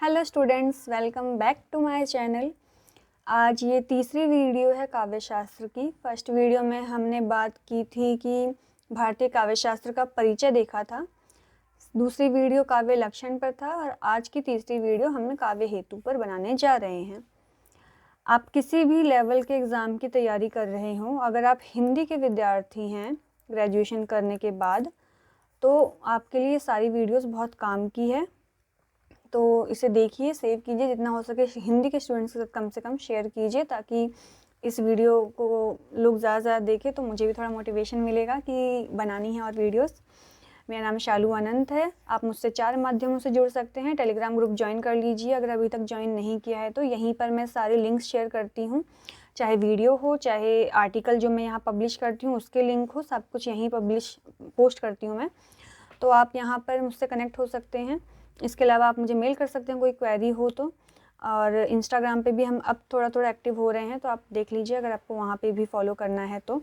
Hello students, welcome back to my channel. आज ये तीसरी वीडियो है काव्य शास्त्र की। फर्स्ट वीडियो में हमने बात की थी कि भारतीय काव्य शास्त्र का परिचय देखा था। दूसरी वीडियो काव्य लक्षण पर था और आज की तीसरी वीडियो हमने काव्य हेतु पर बनाने जा रहे हैं। आप किसी भी लेवल के एग्ज़ाम की तैयारी कर रहे हो, अगर आप हिंदी के विद्यार्थी हैं ग्रेजुएशन करने के बाद, तो आपके लिए सारी वीडियोस बहुत काम की है। तो इसे देखिए, सेव कीजिए, जितना हो सके हिंदी के स्टूडेंट्स के साथ कम से कम शेयर कीजिए ताकि इस वीडियो को लोग ज़्यादा देखें तो मुझे भी थोड़ा मोटिवेशन मिलेगा कि बनानी है और वीडियोस। मेरा नाम शालू अनंत है। आप मुझसे 4 माध्यमों से जुड़ सकते हैं। टेलीग्राम ग्रुप ज्वाइन कर लीजिए अगर अभी तक ज्वाइन नहीं किया है तो। यहीं पर मैं सारे लिंक्स शेयर करती हूँ, चाहे वीडियो हो चाहे आर्टिकल जो मैं यहाँ पब्लिश करती हूँ उसके लिंक हो, सब कुछ यहीं पोस्ट करती हूँ मैं। तो आप यहाँ पर मुझसे कनेक्ट हो सकते हैं। इसके अलावा आप मुझे मेल कर सकते हैं कोई क्वेरी हो तो। और इंस्टाग्राम पे भी हम अब थोड़ा थोड़ा एक्टिव हो रहे हैं, तो आप देख लीजिए अगर आपको वहाँ पे भी फॉलो करना है तो।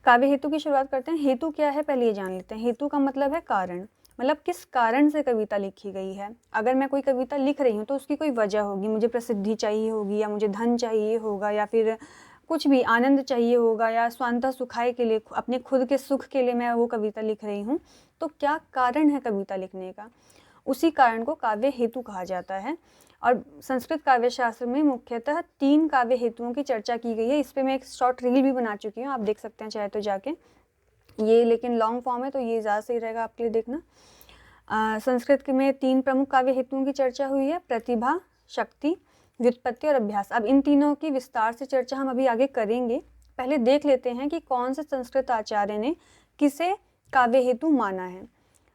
काव्य हेतु की शुरुआत करते हैं। हेतु क्या है पहले ये जान लेते हैं। हेतु का मतलब है कारण, मतलब किस कारण से कविता लिखी गई है। अगर मैं कोई कविता लिख रही हूँ तो उसकी कोई वजह होगी, मुझे प्रसिद्धि चाहिए होगी या मुझे धन चाहिए होगा या फिर कुछ भी आनंद चाहिए होगा या स्वांतः सुखाय के लिए, अपने खुद के सुख के लिए मैं वो कविता लिख रही हूँ। तो क्या कारण है कविता लिखने का, उसी कारण को काव्य हेतु कहा जाता है। और संस्कृत काव्य शास्त्र में मुख्यतः 3 काव्य हेतुओं की चर्चा की गई है। इस पे मैं एक शॉर्ट रील भी बना चुकी हूँ, आप देख सकते हैं चाहे तो जाके। ये लेकिन लॉन्ग फॉर्म है तो ये ज़्यादा सही रहेगा आपके लिए देखना। संस्कृत में 3 प्रमुख काव्य हेतुओं की चर्चा हुई है, प्रतिभा, शक्ति, व्युत्पत्ति और अभ्यास। अब इन तीनों की विस्तार से चर्चा हम अभी आगे करेंगे। पहले देख लेते हैं कि कौन से संस्कृत आचार्य ने किसे काव्य हेतु माना है।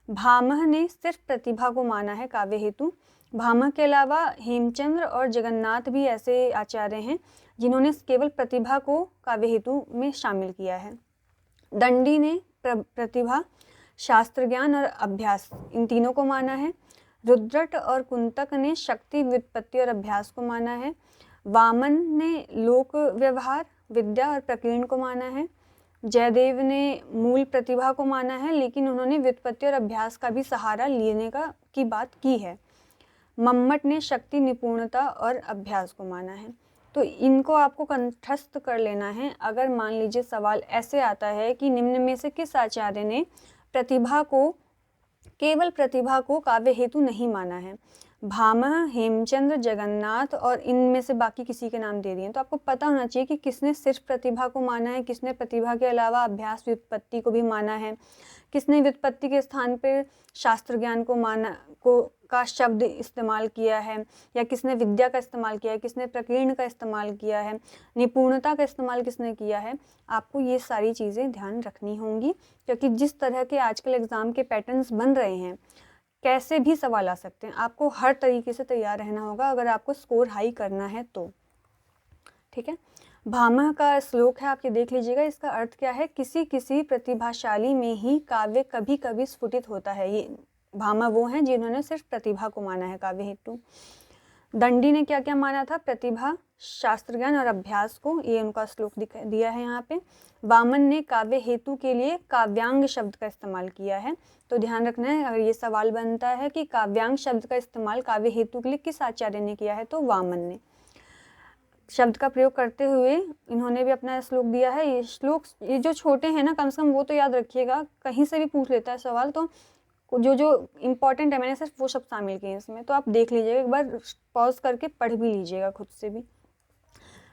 भामह ने सिर्फ प्रतिभा को माना है काव्य हेतु। भामह के अलावा हेमचंद्र और जगन्नाथ भी ऐसे आचार्य हैं जिन्होंने केवल प्रतिभा को काव्य हेतु में शामिल किया है। दंडी ने प्रतिभा, शास्त्र ज्ञान और अभ्यास, इन तीनों को माना है। रुद्रट और कुंतक ने शक्ति, व्युत्पत्ति और अभ्यास को माना है। वामन ने लोक व्यवहार, विद्या और प्रकीर्ण को माना है। जयदेव ने मूल प्रतिभा को माना है, लेकिन उन्होंने व्युत्पत्ति और अभ्यास का भी सहारा लेने की बात की है। मम्मट ने शक्ति, निपुणता और अभ्यास को माना है। तो इनको आपको कंठस्थ कर लेना है। अगर मान लीजिए सवाल ऐसे आता है कि निम्न में से किस आचार्य ने केवल प्रतिभा को काव्य हेतु नहीं माना है। भामह, हेमचंद्र, जगन्नाथ और इनमें से बाकी किसी के नाम दे दिए, तो आपको पता होना चाहिए कि किसने सिर्फ प्रतिभा को माना है, किसने प्रतिभा के अलावा अभ्यास, व्युत्पत्ति को भी माना है, किसने व्युत्पत्ति के स्थान पर शास्त्र ज्ञान का शब्द इस्तेमाल किया है, या किसने विद्या का इस्तेमाल किया है, किसने प्रकीर्ण का इस्तेमाल किया है, निपुणता का इस्तेमाल किसने किया है। आपको ये सारी चीज़ें ध्यान रखनी होंगी, क्योंकि जिस तरह के आजकल एग्ज़ाम के पैटर्न्स बन रहे हैं, कैसे भी सवाल आ सकते हैं। आपको हर तरीके से तैयार रहना होगा अगर आपको स्कोर हाई करना है तो। ठीक है, भामह का श्लोक है, आप ये देख लीजिएगा। इसका अर्थ क्या है, किसी किसी प्रतिभाशाली में ही काव्य कभी कभी स्फुटित होता है। ये भामह वो हैं जिन्होंने सिर्फ प्रतिभा को माना है काव्य हेतु। दंडी ने क्या क्या माना था, प्रतिभा, शास्त्र ज्ञान और अभ्यास को, ये उनका श्लोक दिया है यहाँ पे। वामन ने काव्य हेतु के लिए काव्यांग शब्द का इस्तेमाल किया है। तो ध्यान रखना है, अगर ये सवाल बनता है कि काव्यांग शब्द का इस्तेमाल काव्य हेतु के लिए किस आचार्य ने किया है, तो वामन ने। शब्द का प्रयोग करते हुए इन्होंने भी अपना श्लोक दिया है। ये श्लोक, ये जो छोटे हैं ना, कम से कम वो तो याद रखिएगा, कहीं से भी पूछ लेता है सवाल तो जो इम्पॉर्टेंट है मैंने सिर्फ वो शब्द शामिल किए हैं इसमें, तो आप देख लीजिएगा, एक बार पॉज करके पढ़ भी लीजिएगा खुद से भी।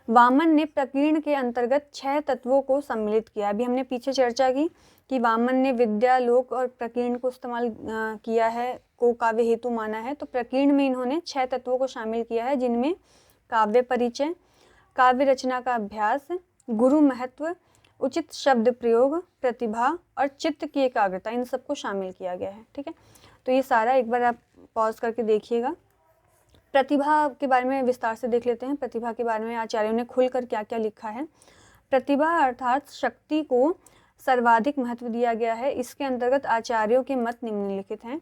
वामन ने प्रकीर्ण के अंतर्गत 6 तत्वों को सम्मिलित किया। अभी हमने पीछे चर्चा की कि वामन ने विद्या, लोक और प्रकीर्ण को इस्तेमाल किया है, को काव्य हेतु माना है। तो प्रकीर्ण में इन्होंने 6 तत्वों को शामिल किया है, जिनमें काव्य परिचय, काव्य रचना का अभ्यास, गुरु महत्व, उचित शब्द प्रयोग, प्रतिभा और चित्त की एकाग्रता, इन सबको शामिल किया गया है। ठीक है, तो ये सारा एक बार आप पॉज करके देखिएगा। प्रतिभा के बारे में विस्तार से देख लेते हैं। प्रतिभा के बारे में आचार्यों ने खुलकर क्या क्या लिखा है। प्रतिभा अर्थात शक्ति को सर्वाधिक महत्व दिया गया है। इसके अंतर्गत आचार्यों के मत निम्नलिखित हैं।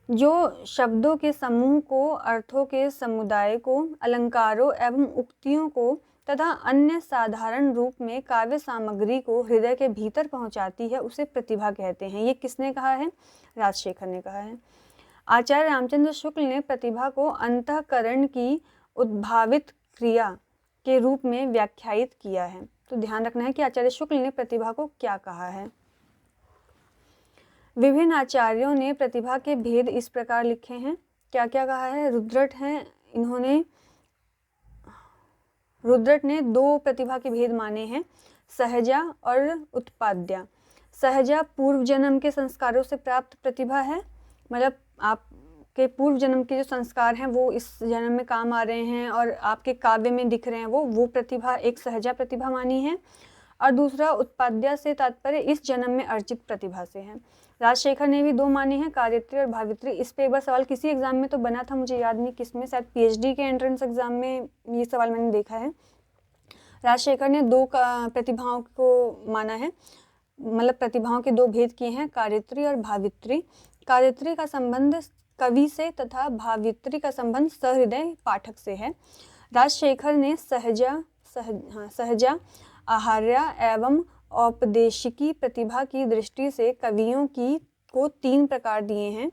जो शब्दों के समूह को, अर्थों के समुदाय को, अलंकारों एवं उक्तियों को तथा अन्य साधारण रूप में काव्य सामग्री को हृदय के भीतर पहुंचाती है, उसे प्रतिभा कहते हैं। ये किसने कहा है, राजशेखर ने कहा है। आचार्य रामचंद्र शुक्ल ने प्रतिभा को अंतःकरण की उद्भावित क्रिया के रूप में व्याख्यायित किया है। तो ध्यान रखना है कि आचार्य शुक्ल ने प्रतिभा को क्या कहा है। विभिन्न आचार्यों ने प्रतिभा के भेद इस प्रकार लिखे हैं। क्या क्या कहा है? रुद्रट ने 2 प्रतिभा के भेद माने हैं, सहजा और उत्पाद्या। सहजा पूर्व जन्म के संस्कारों से प्राप्त प्रतिभा है, मतलब आपके पूर्व जन्म के जो संस्कार हैं वो इस जन्म में काम आ रहे हैं और आपके काव्य में दिख रहे हैं, वो प्रतिभा एक सहजा प्रतिभा मानी है। और दूसरा उत्पाद्या से तात्पर्य इस जन्म में अर्जित प्रतिभा से है। राजशेखर ने भी 2 माने हैं, कार्यत्री और भावित्री। इस पे एक बार सवाल किसी एग्जाम में तो बना था, मुझे याद नहीं किस में, शायद पीएचडी के एंट्रेंस एग्जाम में ये सवाल मैंने देखा है। राजशेखर ने 2 प्रतिभाओं को माना है, मतलब प्रतिभाओं के 2 भेद किए हैं, कार्यत्री और भावित्री। कार्यत्री का संबंध कवि से तथा भावित्री का संबंध सहृदय पाठक से है। राजशेखर ने सहजा आहार्य एवं औपदेशिकी प्रतिभा की दृष्टि से कवियों को 3 प्रकार दिए हैं।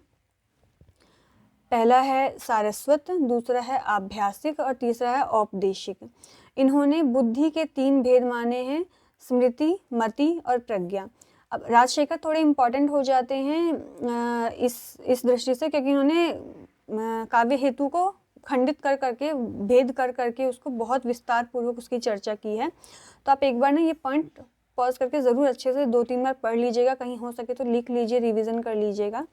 पहला है सारस्वत, दूसरा है आभ्यासिक और तीसरा है औपदेशिक। इन्होंने बुद्धि के 3 भेद माने हैं, स्मृति, मति और प्रज्ञा। अब राजशेखर थोड़े इम्पॉर्टेंट हो जाते हैं इस दृष्टि से, क्योंकि इन्होंने काव्य हेतु को खंडित कर करके, भेद कर करके उसको बहुत विस्तार पूर्वक उसकी चर्चा की है। तो आप एक बार ना ये पॉइंट पॉज करके ज़रूर अच्छे से 2-3 बार पढ़ लीजिएगा, कहीं हो सके तो लिख लीजिए, रिवीजन कर लीजिएगा।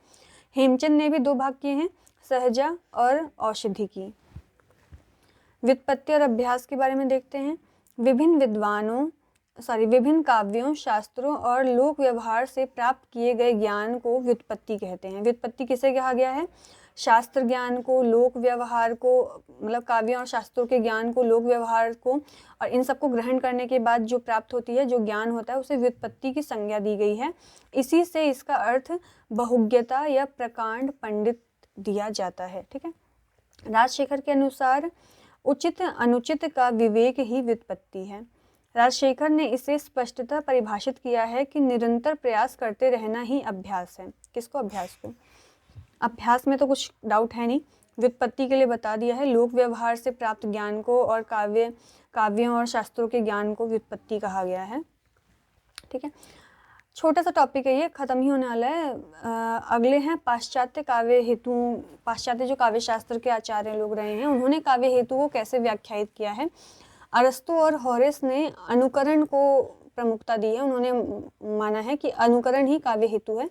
हेमचंद ने भी 2 भाग किए हैं, सहजा और औषधि की। व्युत्पत्ति और अभ्यास के बारे में देखते हैं। विभिन्न काव्यों, शास्त्रों और लोक व्यवहार से प्राप्त किए गए ज्ञान को व्युत्पत्ति कहते हैं। व्युत्पत्ति किसे कहा गया है? शास्त्र ज्ञान को, लोक व्यवहार को, मतलब काव्यों और शास्त्रों के ज्ञान को, लोक व्यवहार को, और इन सबको ग्रहण करने के बाद जो प्राप्त होती है, जो ज्ञान होता है, उसे व्युत्पत्ति की संज्ञा दी गई है। इसी से इसका अर्थ बहुज्ञता या प्रकांड पंडित दिया जाता है। ठीक है। राजशेखर के अनुसार उचित अनुचित का विवेक ही व्युत्पत्ति है। राजशेखर ने इसे स्पष्टतः परिभाषित किया है कि निरंतर प्रयास करते रहना ही अभ्यास है। किसको? अभ्यास को। अभ्यास में तो कुछ डाउट है नहीं, व्युत्पत्ति के लिए बता दिया है। लोक व्यवहार से प्राप्त ज्ञान को और काव्यों और शास्त्रों के ज्ञान को व्युत्पत्ति कहा गया है। ठीक है, छोटा सा टॉपिक है ये, खत्म ही होने वाला है। अगले हैं पाश्चात्य काव्य हेतु। पाश्चात्य जो काव्य शास्त्र के आचार्य लोग रहे हैं, उन्होंने काव्य हेतु को कैसे व्याख्यायित किया है। अरस्तु और हॉरेस ने अनुकरण को प्रमुखता दी है। उन्होंने माना है कि अनुकरण ही काव्य हेतु है।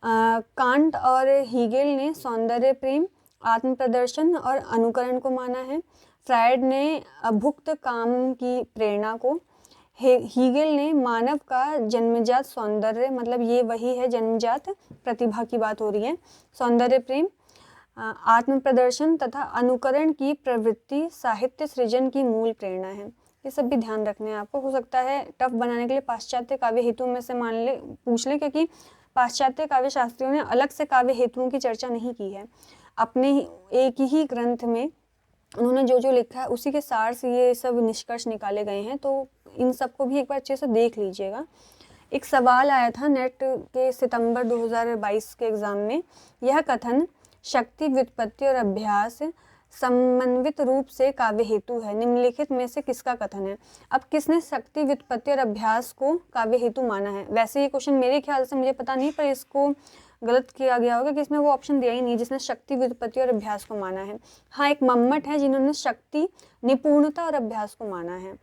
कांट और हीगेल ने सौंदर्य प्रेम, आत्म प्रदर्शन और अनुकरण को माना है। फ्रायड ने अभुक्त काम की प्रेरणा को, हीगेल ने मानव का जन्मजात सौंदर्य, मतलब ये वही है जन्मजात प्रतिभा की बात हो रही है, सौंदर्य प्रेम, आत्म प्रदर्शन तथा अनुकरण की प्रवृत्ति साहित्य सृजन की मूल प्रेरणा है। ये सब भी ध्यान रखने हैं आपको। हो सकता है टफ बनाने के लिए पाश्चात्य काव्य हेतुओं में से पूछ ले, क्योंकि पाश्चात्य काव्य शास्त्रियों ने अलग से काव्य हेतुओं की चर्चा नहीं की है। अपने एक ही ग्रंथ में उन्होंने जो जो लिखा है उसी के सार से ये सब निष्कर्ष निकाले गए हैं। तो इन सबको भी एक बार अच्छे से देख लीजिएगा। एक सवाल आया था नेट के सितंबर 2022 के एग्ज़ाम में, यह कथन शक्ति, व्युत्पत्ति और अभ्यास समन्वित रूप से काव्य हेतु है, निम्नलिखित में से किसका कथन है। अब किसने शक्ति, व्युत्पत्ति और अभ्यास को काव्य हेतु माना है? वैसे ये क्वेश्चन मेरे ख्याल से, मुझे पता नहीं, पर इसको गलत किया गया होगा कि इसमें वो ऑप्शन दिया ही नहीं जिसने शक्ति, व्युत्पत्ति और अभ्यास को माना है। हाँ, एक मम्मट है जिन्होंने शक्ति, निपुणता और अभ्यास को माना है।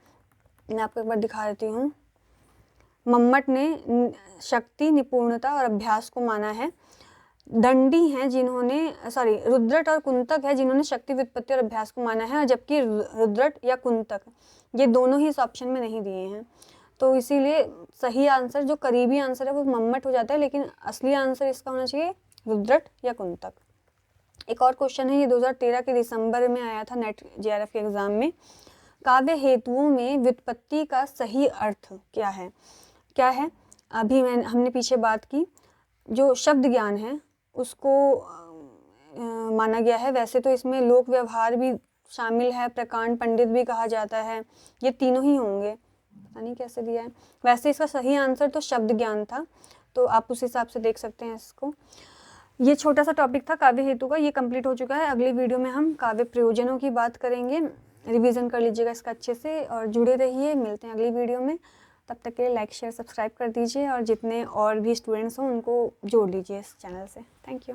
मैं आपको एक बार दिखा देती हूँ। मम्मट ने शक्ति, निपुणता और अभ्यास को माना है। दंडी हैं जिन्होंने, रुद्रट और कुंतक है जिन्होंने शक्ति, व्युत्पत्ति और अभ्यास को माना है, जबकि रुद्रट या कुंतक ये दोनों ही इस ऑप्शन में नहीं दिए हैं। तो इसीलिए सही आंसर, जो करीबी आंसर है, वो मम्मट हो जाता है, लेकिन असली आंसर इसका होना चाहिए रुद्रट या कुंतक। एक और क्वेश्चन है, ये 2013 के दिसंबर में आया था नेट जेआरएफ के एग्जाम में। काव्य हेतुओं में व्युत्पत्ति का सही अर्थ क्या है? अभी हमने पीछे बात की, जो शब्द ज्ञान है उसको माना गया है। वैसे तो इसमें लोक व्यवहार भी शामिल है, प्रकांड पंडित भी कहा जाता है, ये तीनों ही होंगे, पता नहीं कैसे दिया है। वैसे इसका सही आंसर तो शब्द ज्ञान था, तो आप उस हिसाब से देख सकते हैं इसको। ये छोटा सा टॉपिक था काव्य हेतु का, ये कंप्लीट हो चुका है। अगली वीडियो में हम काव्य प्रयोजनों की बात करेंगे। रिवीजन कर लीजिएगा इसका अच्छे से और जुड़े रहिए। मिलते हैं अगली वीडियो में, तब तक के लिए लाइक शेयर सब्सक्राइब कर दीजिए और जितने और भी स्टूडेंट्स हों उनको जोड़ लीजिए इस चैनल से। Thank you.